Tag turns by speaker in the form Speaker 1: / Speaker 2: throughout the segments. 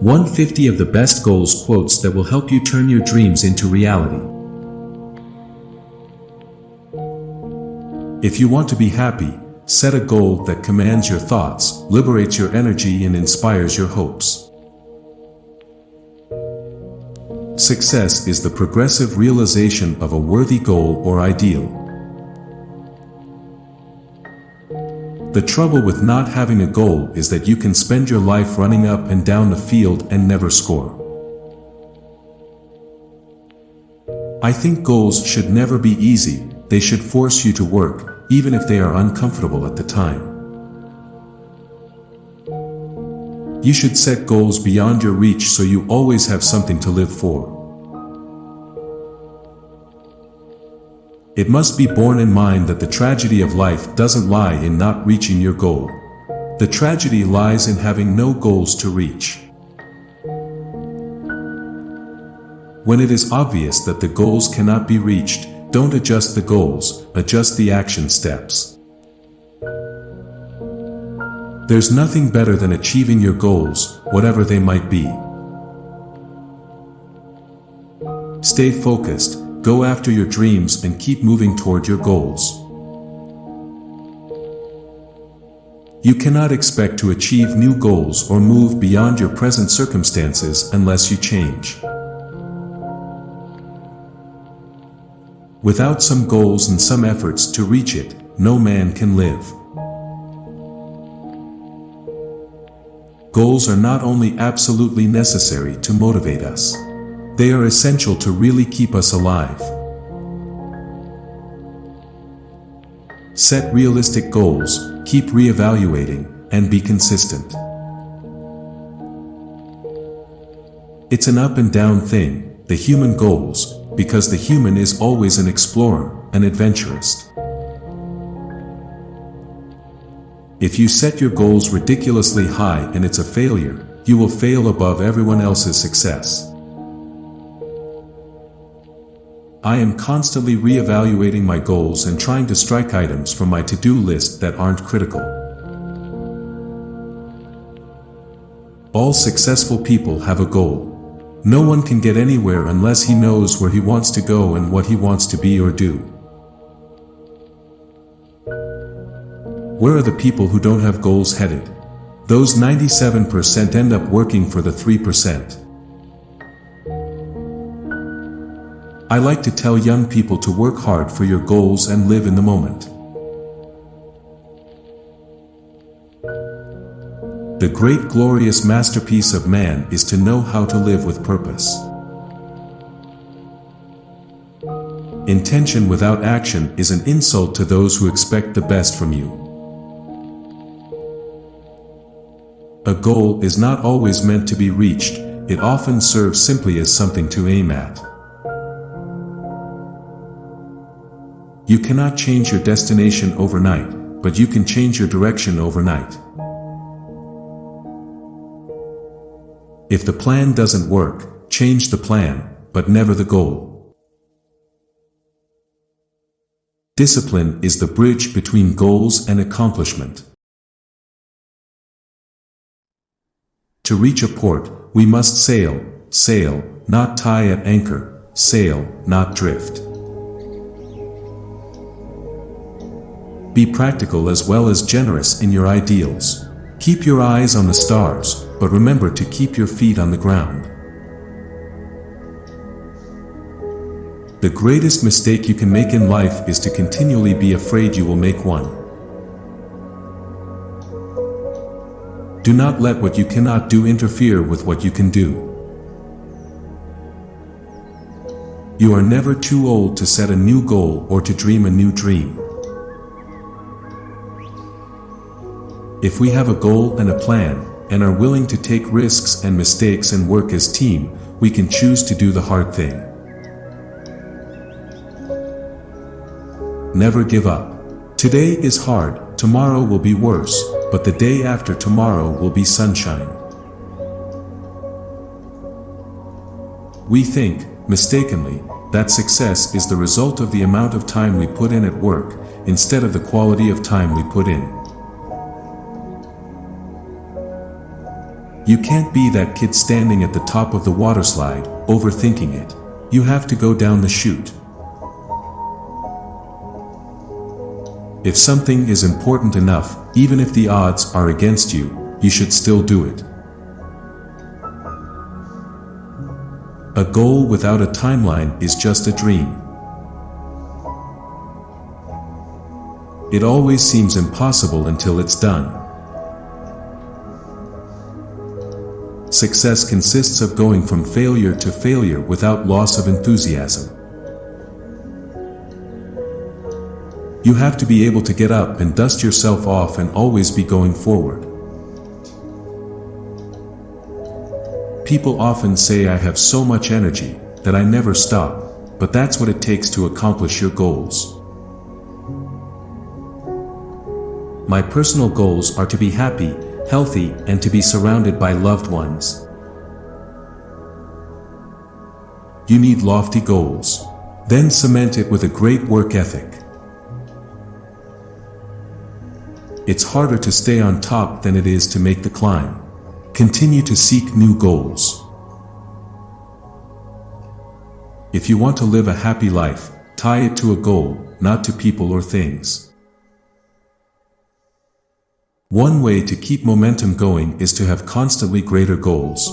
Speaker 1: 150 of the best goals quotes that will help you turn your dreams into reality. If you want to be happy, set a goal that commands your thoughts, liberates your energy, and inspires your hopes. Success is the progressive realization of a worthy goal or ideal. The trouble with not having a goal is that you can spend your life running up and down the field and never score. I think goals should never be easy, they should force you to work, even if they are uncomfortable at the time. You should set goals beyond your reach so you always have something to live for. It must be borne in mind that the tragedy of life doesn't lie in not reaching your goal. The tragedy lies in having no goals to reach. When it is obvious that the goals cannot be reached, don't adjust the goals, adjust the action steps. There's nothing better than achieving your goals, whatever they might be. Stay focused, go after your dreams, and keep moving toward your goals. You cannot expect to achieve new goals or move beyond your present circumstances unless you change. Without some goals and some efforts to reach it, no man can live. Goals are not only absolutely necessary to motivate us. They are essential to really keep us alive. Set realistic goals, keep re-evaluating, and be consistent. It's an up and down thing, the human goals, because the human is always an explorer, an adventurist. If you set your goals ridiculously high and it's a failure, you will fail above everyone else's success. I am constantly re-evaluating my goals and trying to strike items from my to-do list that aren't critical. All successful people have a goal. No one can get anywhere unless he knows where he wants to go and what he wants to be or do. Where are the people who don't have goals headed? Those 97% end up working for the 3%. I like to tell young people to work hard for your goals and live in the moment. The great glorious masterpiece of man is to know how to live with purpose. Intention without action is an insult to those who expect the best from you. A goal is not always meant to be reached, it often serves simply as something to aim at. You cannot change your destination overnight, but you can change your direction overnight. If the plan doesn't work, change the plan, but never the goal. Discipline is the bridge between goals and accomplishment. To reach a port, we must sail, sail, not tie at anchor, sail, not drift. Be practical as well as generous in your ideals. Keep your eyes on the stars, but remember to keep your feet on the ground. The greatest mistake you can make in life is to continually be afraid you will make one. Do not let what you cannot do interfere with what you can do. You are never too old to set a new goal or to dream a new dream. If we have a goal and a plan, and are willing to take risks and mistakes and work as team, we can choose to do the hard thing. Never give up. Today is hard, tomorrow will be worse, but the day after tomorrow will be sunshine. We think, mistakenly, that success is the result of the amount of time we put in at work, instead of the quality of time we put in. You can't be that kid standing at the top of the water slide, overthinking it. You have to go down the chute. If something is important enough, even if the odds are against you, you should still do it. A goal without a timeline is just a dream. It always seems impossible until it's done. Success consists of going from failure to failure without loss of enthusiasm. You have to be able to get up and dust yourself off and always be going forward. People often say I have so much energy that I never stop, but that's what it takes to accomplish your goals. My personal goals are to be happy, healthy, and to be surrounded by loved ones. You need lofty goals. Then cement it with a great work ethic. It's harder to stay on top than it is to make the climb. Continue to seek new goals. If you want to live a happy life, tie it to a goal, not to people or things. One way to keep momentum going is to have constantly greater goals.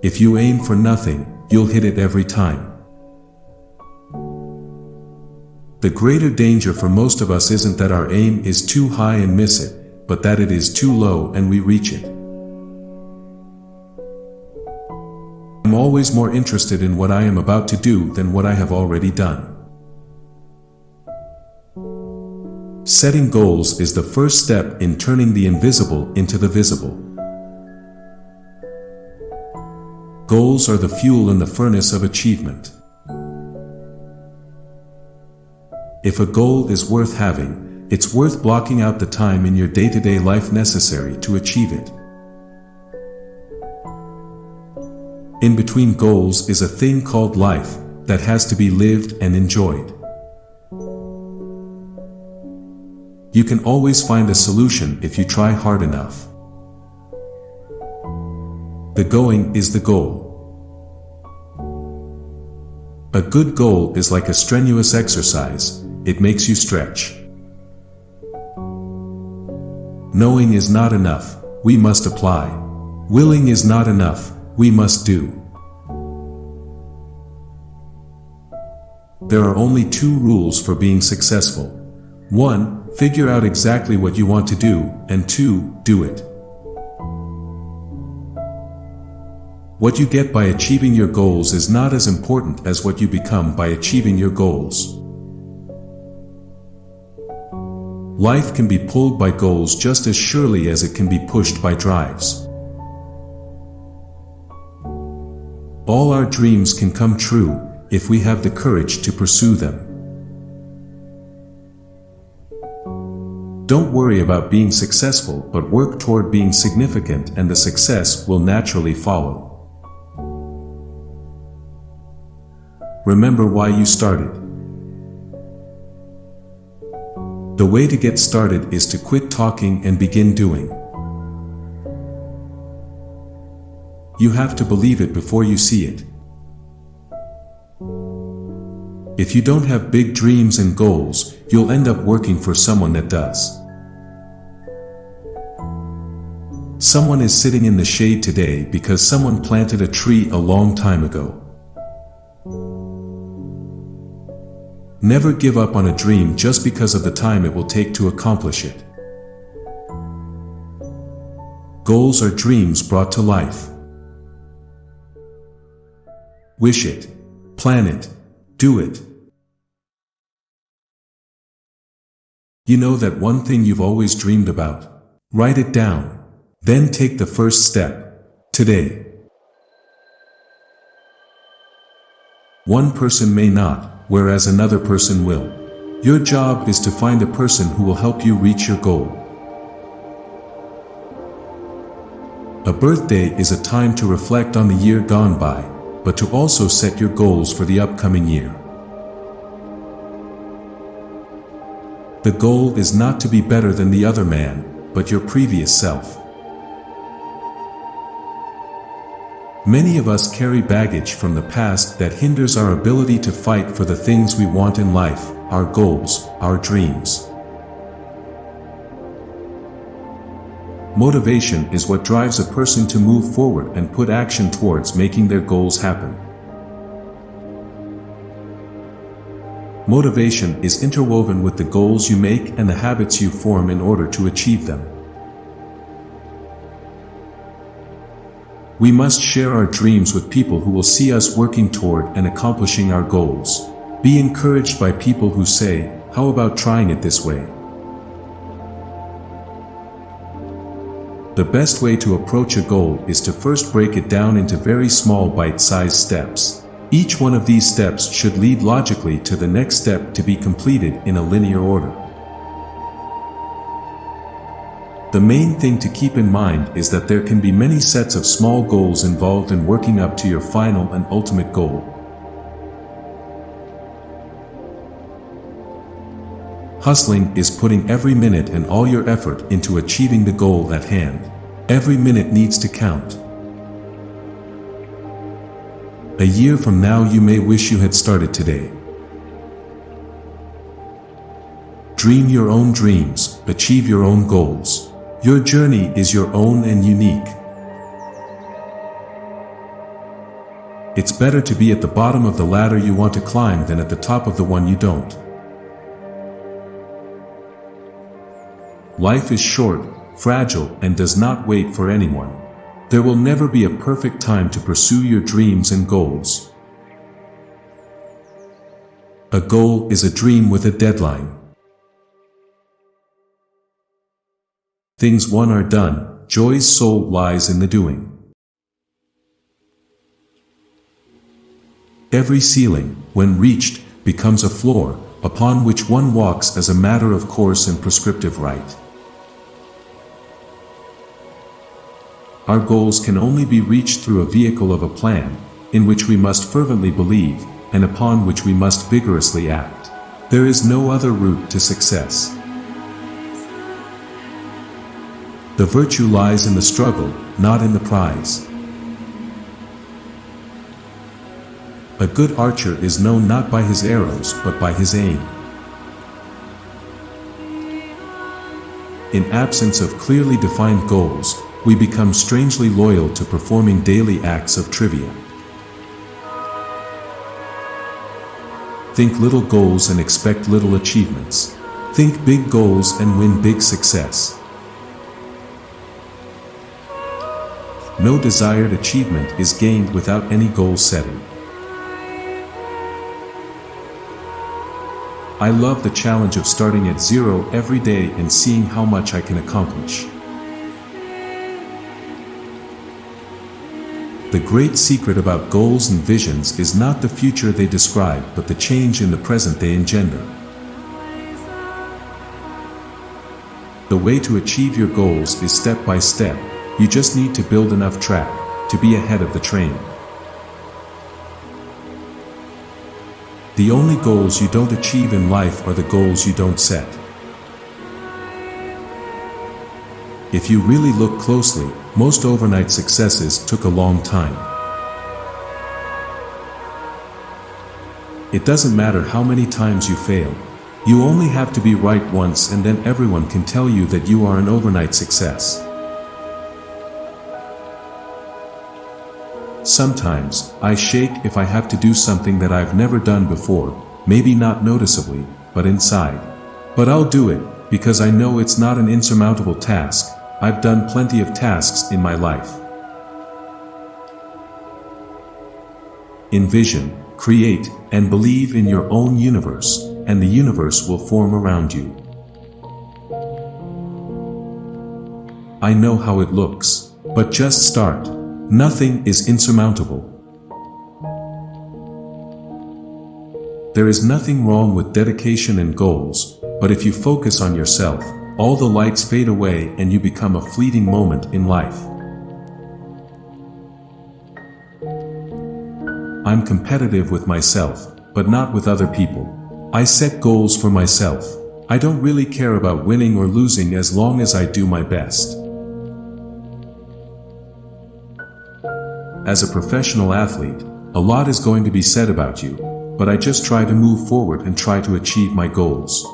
Speaker 1: If you aim for nothing, you'll hit it every time. The greater danger for most of us isn't that our aim is too high and miss it, but that it is too low and we reach it. I'm always more interested in what I am about to do than what I have already done. Setting goals is the first step in turning the invisible into the visible. Goals are the fuel in the furnace of achievement. If a goal is worth having, it's worth blocking out the time in your day-to-day life necessary to achieve it. In between goals is a thing called life that has to be lived and enjoyed. You can always find a solution if you try hard enough. The going is the goal. A good goal is like a strenuous exercise, it makes you stretch. Knowing is not enough, we must apply. Willing is not enough, we must do. There are only two rules for being successful. 1. Figure out exactly what you want to do, and 2. Do it. What you get by achieving your goals is not as important as what you become by achieving your goals. Life can be pulled by goals just as surely as it can be pushed by drives. All our dreams can come true if we have the courage to pursue them. Don't worry about being successful, but work toward being significant, and the success will naturally follow. Remember why you started. The way to get started is to quit talking and begin doing. You have to believe it before you see it. If you don't have big dreams and goals, you'll end up working for someone that does. Someone is sitting in the shade today because someone planted a tree a long time ago. Never give up on a dream just because of the time it will take to accomplish it. Goals are dreams brought to life. Wish it, plan it, do it. You know that one thing you've always dreamed about? Write it down. Then take the first step, today. One person may not, whereas another person will. Your job is to find a person who will help you reach your goal. A birthday is a time to reflect on the year gone by, but to also set your goals for the upcoming year. The goal is not to be better than the other man, but your previous self. Many of us carry baggage from the past that hinders our ability to fight for the things we want in life, our goals, our dreams. Motivation is what drives a person to move forward and put action towards making their goals happen. Motivation is interwoven with the goals you make and the habits you form in order to achieve them. We must share our dreams with people who will see us working toward and accomplishing our goals. Be encouraged by people who say, "How about trying it this way?" The best way to approach a goal is to first break it down into very small bite-sized steps. Each one of these steps should lead logically to the next step to be completed in a linear order. The main thing to keep in mind is that there can be many sets of small goals involved in working up to your final and ultimate goal. Hustling is putting every minute and all your effort into achieving the goal at hand. Every minute needs to count. A year from now you may wish you had started today. Dream your own dreams, achieve your own goals. Your journey is your own and unique. It's better to be at the bottom of the ladder you want to climb than at the top of the one you don't. Life is short, fragile, and does not wait for anyone. There will never be a perfect time to pursue your dreams and goals. A goal is a dream with a deadline. Things won are done, joy's soul lies in the doing. Every ceiling, when reached, becomes a floor, upon which one walks as a matter of course and prescriptive right. Our goals can only be reached through a vehicle of a plan, in which we must fervently believe, and upon which we must vigorously act. There is no other route to success. The virtue lies in the struggle, not in the prize. A good archer is known not by his arrows but by his aim. In absence of clearly defined goals, we become strangely loyal to performing daily acts of trivia. Think little goals and expect little achievements. Think big goals and win big success. No desired achievement is gained without any goal setting. I love the challenge of starting at zero every day and seeing how much I can accomplish. The great secret about goals and visions is not the future they describe but the change in the present they engender. The way to achieve your goals is step by step. You just need to build enough track to be ahead of the train. The only goals you don't achieve in life are the goals you don't set. If you really look closely, most overnight successes took a long time. It doesn't matter how many times you fail. You only have to be right once and then everyone can tell you that you are an overnight success. Sometimes, I shake if I have to do something that I've never done before, maybe not noticeably, but inside. But I'll do it, because I know it's not an insurmountable task. I've done plenty of tasks in my life. Envision, create, and believe in your own universe, and the universe will form around you. I know how it looks, but just start. Nothing is insurmountable. There is nothing wrong with dedication and goals, but if you focus on yourself, all the lights fade away and you become a fleeting moment in life. I'm competitive with myself, but not with other people. I set goals for myself. I don't really care about winning or losing as long as I do my best. As a professional athlete, a lot is going to be said about you, but I just try to move forward and try to achieve my goals.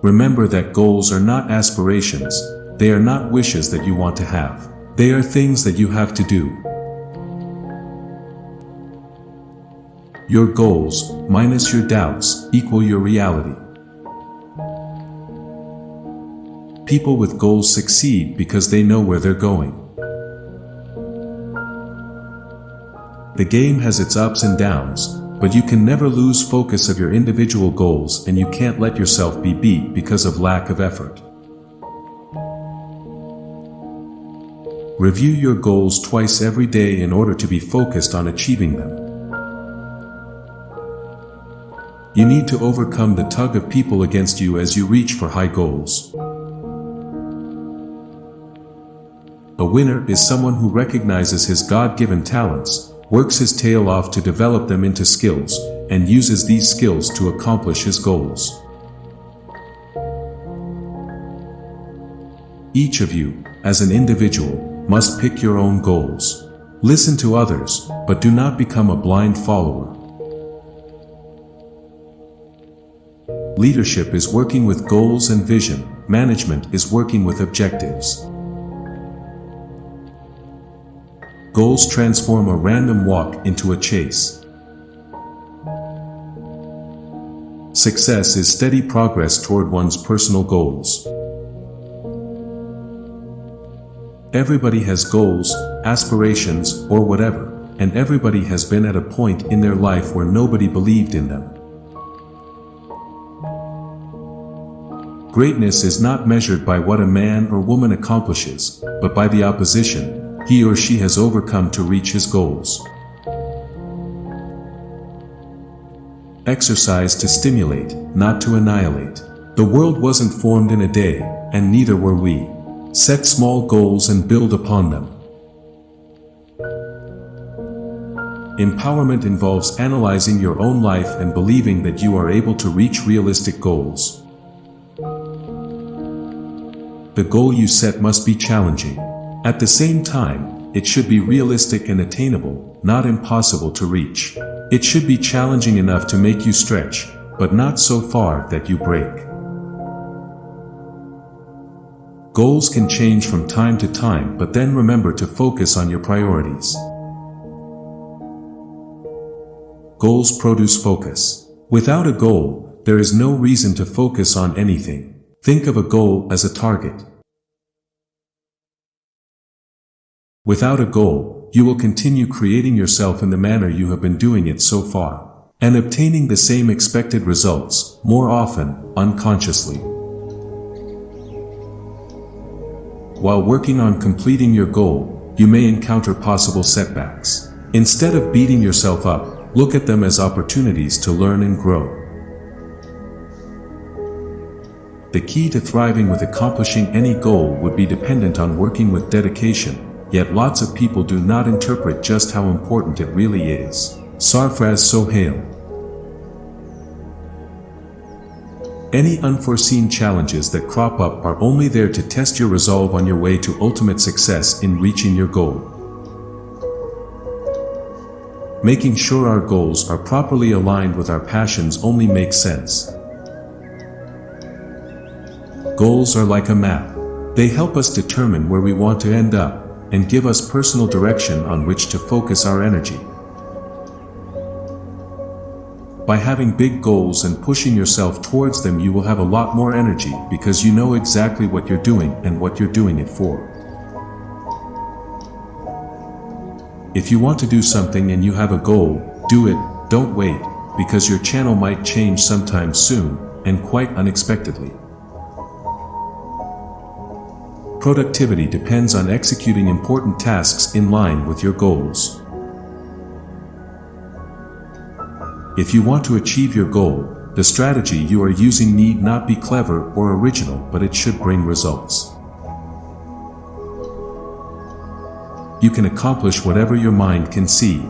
Speaker 1: Remember that goals are not aspirations, they are not wishes that you want to have. They are things that you have to do. Your goals, minus your doubts, equal your reality. People with goals succeed because they know where they're going. The game has its ups and downs, but you can never lose focus of your individual goals, and you can't let yourself be beat because of lack of effort. Review your goals twice every day in order to be focused on achieving them. You need to overcome the tug of people against you as you reach for high goals. A winner is someone who recognizes his God-given talents, works his tail off to develop them into skills, and uses these skills to accomplish his goals. Each of you, as an individual, must pick your own goals. Listen to others, but do not become a blind follower. Leadership is working with goals and vision. Management is working with objectives. Goals transform a random walk into a chase. Success is steady progress toward one's personal goals. Everybody has goals, aspirations, or whatever, and everybody has been at a point in their life where nobody believed in them. Greatness is not measured by what a man or woman accomplishes, but by the opposition he or she has overcome to reach his goals. Exercise to stimulate, not to annihilate. The world wasn't formed in a day, and neither were we. Set small goals and build upon them. Empowerment involves analyzing your own life and believing that you are able to reach realistic goals. The goal you set must be challenging. At the same time, it should be realistic and attainable, not impossible to reach. It should be challenging enough to make you stretch, but not so far that you break. Goals can change from time to time, but then remember to focus on your priorities. Goals produce focus. Without a goal, there is no reason to focus on anything. Think of a goal as a target. Without a goal, you will continue creating yourself in the manner you have been doing it so far, and obtaining the same expected results, more often, unconsciously. While working on completing your goal, you may encounter possible setbacks. Instead of beating yourself up, look at them as opportunities to learn and grow. The key to thriving with accomplishing any goal would be dependent on working with dedication, yet lots of people do not interpret just how important it really is. Sarfraz Sohail. Any unforeseen challenges that crop up are only there to test your resolve on your way to ultimate success in reaching your goal. Making sure our goals are properly aligned with our passions only makes sense. Goals are like a map. They help us determine where we want to end up, and give us personal direction on which to focus our energy. By having big goals and pushing yourself towards them, you will have a lot more energy because you know exactly what you're doing and what you're doing it for. If you want to do something and you have a goal, do it, don't wait, because your channel might change sometime soon, and quite unexpectedly. Productivity depends on executing important tasks in line with your goals. If you want to achieve your goal, the strategy you are using need not be clever or original, but it should bring results. You can accomplish whatever your mind can see.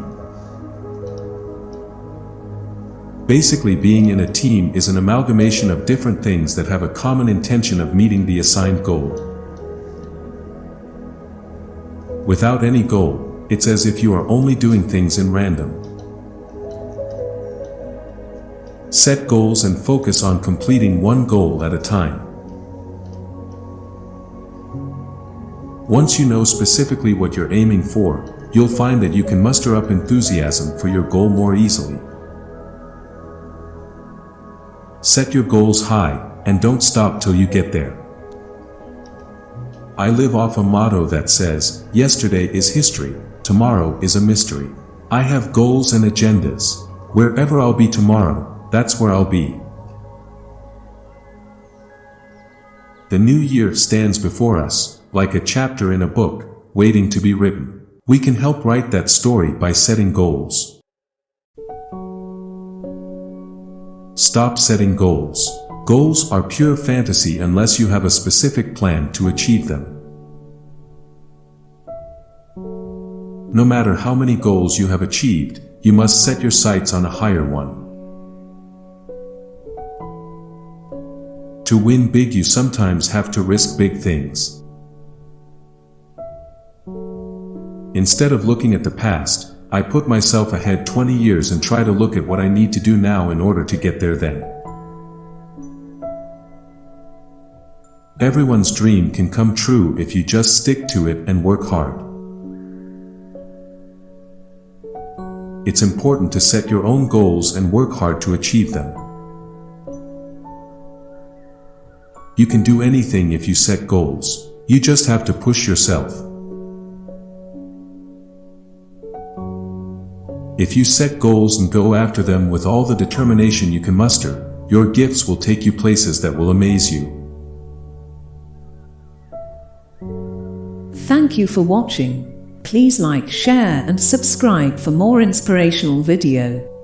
Speaker 1: Basically, being in a team is an amalgamation of different things that have a common intention of meeting the assigned goal. Without any goal, it's as if you are only doing things in random. Set goals and focus on completing one goal at a time. Once you know specifically what you're aiming for, you'll find that you can muster up enthusiasm for your goal more easily. Set your goals high, and don't stop till you get there. I live off a motto that says, yesterday is history, tomorrow is a mystery. I have goals and agendas. Wherever I'll be tomorrow, that's where I'll be. The new year stands before us, like a chapter in a book, waiting to be written. We can help write that story by setting goals. Stop setting goals. Goals are pure fantasy unless you have a specific plan to achieve them. No matter how many goals you have achieved, you must set your sights on a higher one. To win big, you sometimes have to risk big things. Instead of looking at the past, I put myself ahead 20 years and try to look at what I need to do now in order to get there then. Everyone's dream can come true if you just stick to it and work hard. It's important to set your own goals and work hard to achieve them. You can do anything if you set goals. You just have to push yourself. If you set goals and go after them with all the determination you can muster, your gifts will take you places that will amaze you.
Speaker 2: Thank you for watching. Please like, share and subscribe for more inspirational video.